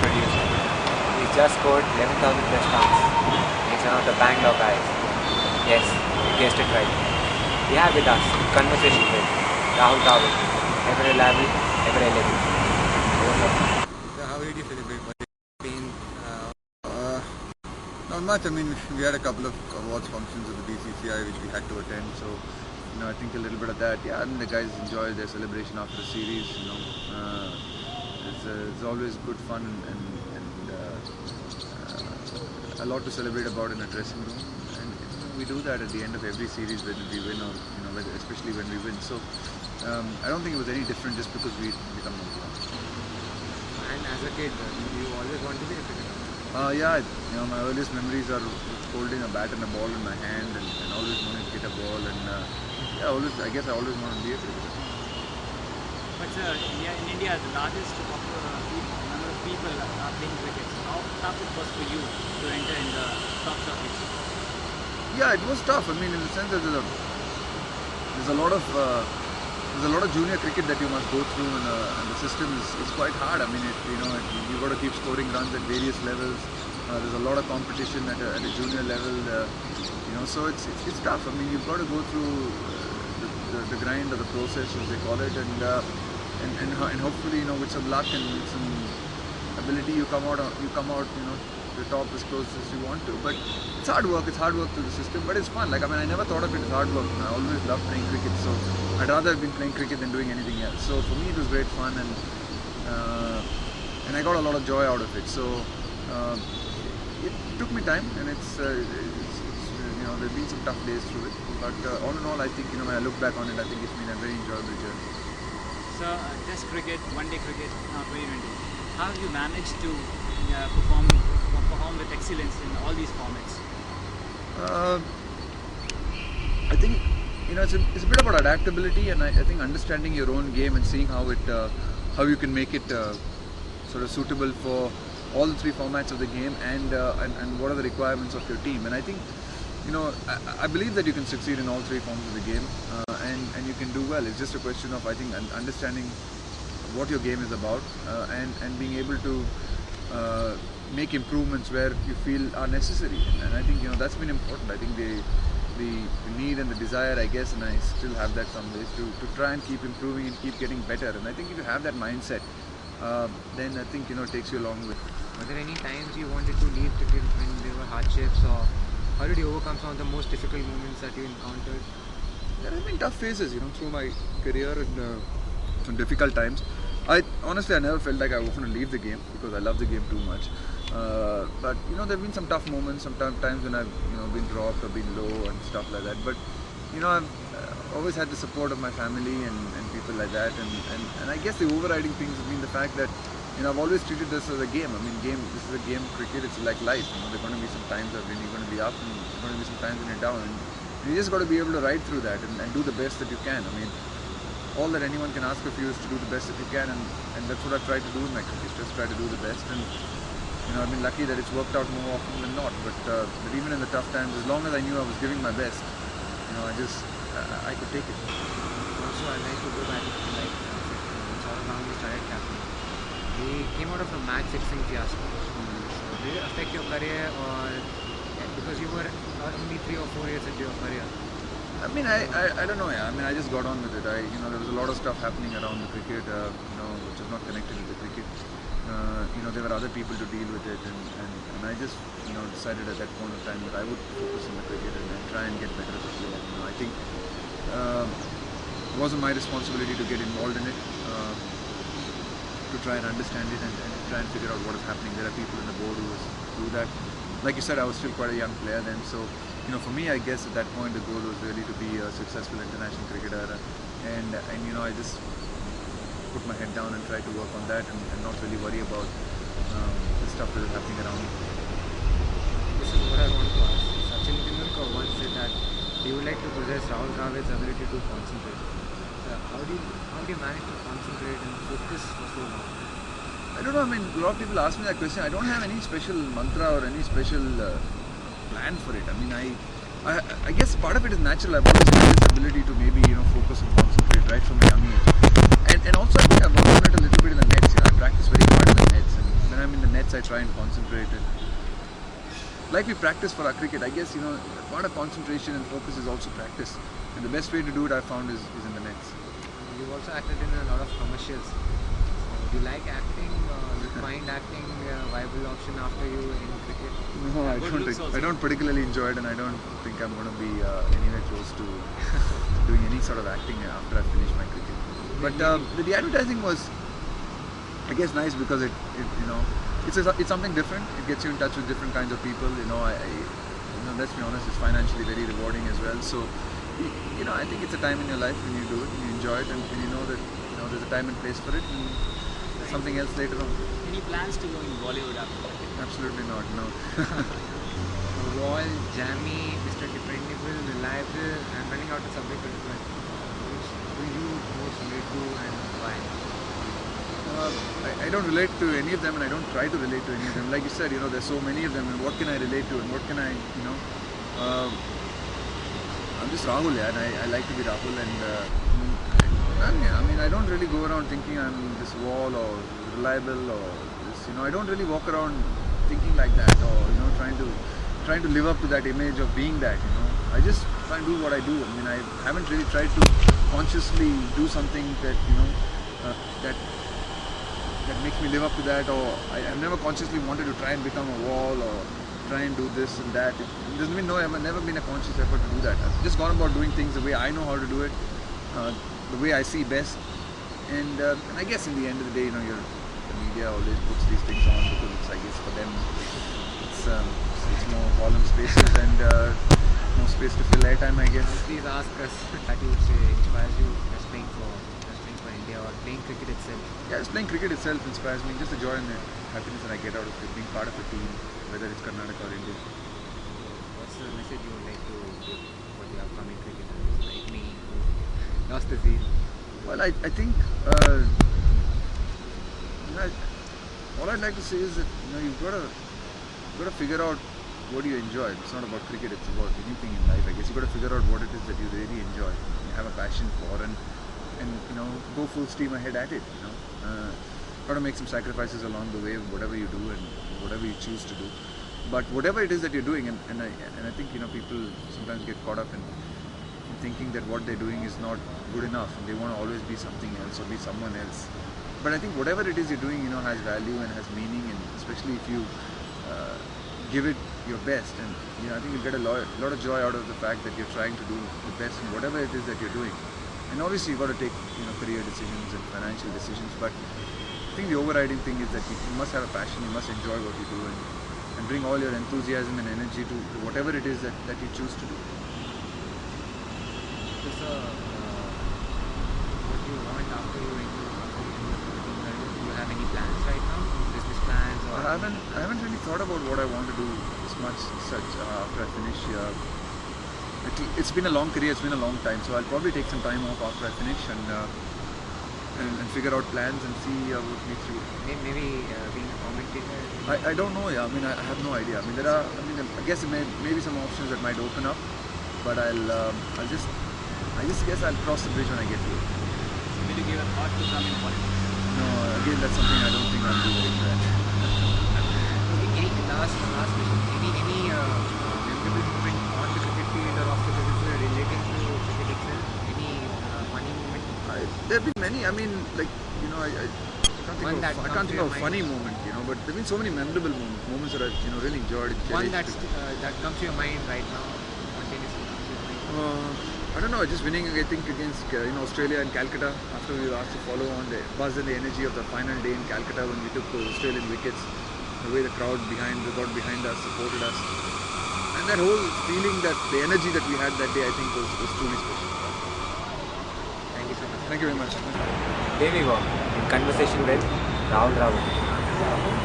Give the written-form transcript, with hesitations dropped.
producer. He's just scored 11,000 plus runs. He's one of the Bangalore guys. Yes, you guessed it right. We have with us conversation with Rahul Dravid. Ever reliable, ever elegant. So how did you celebrate? Was it been, not much. I mean, we had a couple of awards functions at the BCCI which we had to attend. So, I think a little bit of that. Yeah, I mean, the guys enjoyed their celebration after the series. It's always good fun and a lot to celebrate about in a dressing room. And we do that at the end of every series when we win, or especially when we win. So I don't think it was any different just because we become number one. And as a kid, you always wanted to be a cricketer? Yeah, my earliest memories are holding a bat and a ball in my hand and always wanting to hit a ball, and I guess I always wanted to be a cricketer. But sir, in India, the largest number of people are playing cricket. How tough it was for you to enter in the top circuit? Yeah, it was tough. I mean, in the sense that there's a lot of junior cricket that you must go through, and the system is quite hard. I mean, you've got to keep scoring runs at various levels. There's a lot of competition at a junior level. So it's tough. I mean, you've got to go through the grind of the process, as they call it, and hopefully, with some luck and some ability, you come out the top as close as you want to. But it's hard work. It's hard work through the system, but it's fun. I never thought of it as hard work. I always loved playing cricket, so I'd rather have been playing cricket than doing anything else. So for me, it was great fun, and I got a lot of joy out of it. So it took me time, and there've been some tough days through it. But all in all, I think when I look back on it, I think it's been a very enjoyable journey. So Test cricket, one-day cricket, now 2020. How have you managed to perform with excellence in all these formats? I think it's a bit about adaptability, and I think understanding your own game and seeing how you can make it sort of suitable for all the three formats of the game, and what are the requirements of your team. And I think I believe that you can succeed in all three forms of the game, and you can do well. It's just a question of, I think, understanding what your game is about, and being able to make improvements where you feel are necessary. And I think that's been important. I think the need and the desire, I guess, and I still have that some ways, to try and keep improving and keep getting better. And I think if you have that mindset, then I think it takes you a long way. Were there any times you wanted to leave cricket when there were hardships, or how did you overcome some of the most difficult moments that you encountered? There have been tough phases, through my career, and some difficult times. Honestly, I never felt like I was going to leave the game because I love the game too much. But there have been some tough moments, some times when I've been dropped or been low and stuff like that. But I've always had the support of my family and people like that. And I guess the overriding things have been the fact that I've always treated this as a game. I mean, this is a game. Cricket, it's like life. There are going to be some times when you're going to be up, and there are going to be some times when you're down. And you just got to be able to ride through that and do the best that you can. I mean, all that anyone can ask of you is to do the best that you can, and that's what I've tried to do in my cricket. Just try to do the best. And I've been lucky that it's worked out more often than not. But even in the tough times, as long as I knew I was giving my best, I could take it. Also, I'd like to go back to Saurav Ganguly started captain. He came out of a match fixing fiasco. So did it affect your career, or because you were only 3 or 4 years into your career? I mean, I don't know. Yeah. I mean, I just got on with it. There was a lot of stuff happening around the cricket, which is not connected with the cricket. There were other people to deal with it, and I just decided at that point of time that I would focus on the cricket and try and get better as a player. I think it wasn't my responsibility to get involved in it, to try and understand it and try and figure out what is happening. There are people in the board who do that. Like you said, I was still quite a young player then, so for me, I guess at that point the goal was really to be a successful international cricketer, and I just put my head down and try to work on that, and not really worry about the stuff that is happening around me. This is what I want to ask. Sachin Tendulkar once said that he would like to possess Rahul Dravid's ability to concentrate. So how do you manage to concentrate and focus for so long? I don't know. I mean, a lot of people ask me that question. I don't have any special mantra or any special plan for it. I mean, I guess part of it is natural. I've always had this ability to maybe focus and concentrate right from a young age, and also I think I've worked on it a little bit in the nets. I practice very hard in the nets, and when I'm in the bits I try and concentrate. And like we practice for our cricket, I guess, part of concentration and focus is also practice. And the best way to do it I found is in the nets. You've also acted in a lot of commercials. So, do you like acting? Do you find acting a viable option after you in cricket? No, I don't particularly enjoy it, and I don't think I'm going to be anywhere close to doing any sort of acting after I finish my cricket. But the advertising was, I guess, nice because it's something different. It gets you in touch with different kinds of people. Let's be honest, it's financially very rewarding as well. So, I think it's a time in your life when you do it, and you enjoy it, and you know that there's a time and place for it, and there's something else later on. Any plans to go in Bollywood after that? Absolutely not. No. Wall, jammy, Mr. Dependable, reliable. I'm running out of subject, but who you most relate to and why? I don't relate to any of them, and I don't try to relate to any of them. Like you said, there's so many of them, and what can I relate to, and what can I, I'm just Rahul, and I like to be Rahul, and I don't really go around thinking I'm this wall or reliable or this, I don't really walk around thinking like that, or trying to live up to that image of being that. I just try and do what I do. I haven't really tried to consciously do something that that makes me live up to that, or I've never consciously wanted to try and become a wall or try and do this and that. It doesn't mean I've never been a conscious effort to do that. I've just gone about doing things the way I know how to do it, the way I see best, and I guess in the end of the day, the media always puts these things on because I guess for them it's more column spaces and more space to fill airtime, I guess. Please ask us that you would say inspires you as playing for India or playing cricket itself. Yeah, just playing cricket itself inspires me. Just the joy and the happiness that I get out of it, being part of a team, whether it's Karnataka or India. What's the message you would like to give for the upcoming cricketers like me who lost the season? Well, I think all I'd like to say is that you've got to figure out what you enjoy. It's not about cricket; it's about anything in life. I guess you've got to figure out what it is that you really enjoy, you have a passion for, and go full steam ahead at it. Got to make some sacrifices along the way, whatever you do and whatever you choose to do. But whatever it is that you're doing, and I think people sometimes get caught up in thinking that what they're doing is not good enough, and they want to always be something else or be someone else. But I think whatever it is you're doing, has value and has meaning, and especially if you give it your best, and I think you'll get a lot of joy out of the fact that you're trying to do the best in whatever it is that you're doing. And obviously you've got to take career decisions and financial decisions, but I think the overriding thing is that you must have a passion, you must enjoy what you do, and bring all your enthusiasm and energy to whatever it is that you choose to do. So, what do you want after you enter do you have any plans right now? Business plans? Or I haven't really thought about what I want to do as much such after I finish. It's been a long career, it's been a long time, so I'll probably take some time off after I finish and figure out plans and see what me through. Maybe being a commentator? I don't know, yeah. I have no idea. I guess there may be some options that might open up, but I just guess I'll cross the bridge when I get to it. So will you give a thought to come in politics? No, again, that's something I don't think I'll do very well. Last question. Any memorable moment on the cricket field or off the cricket field relating to cricket itself? Any funny moment? There have been many. I can't think of a funny moment, but there have been so many memorable moments that I've really enjoyed. One that comes to your mind right now, spontaneously comes to your mind. I don't know, just winning, I think, against Australia and Calcutta after we were asked to follow on the buzz and the energy of the final day in Calcutta when we took those Australian wickets, the way the crowd got behind us, supported us, and that whole feeling, that the energy that we had that day, I think was truly special. Thank you so much. Thank you very much. Here we go, in conversation with Rahul Dravid.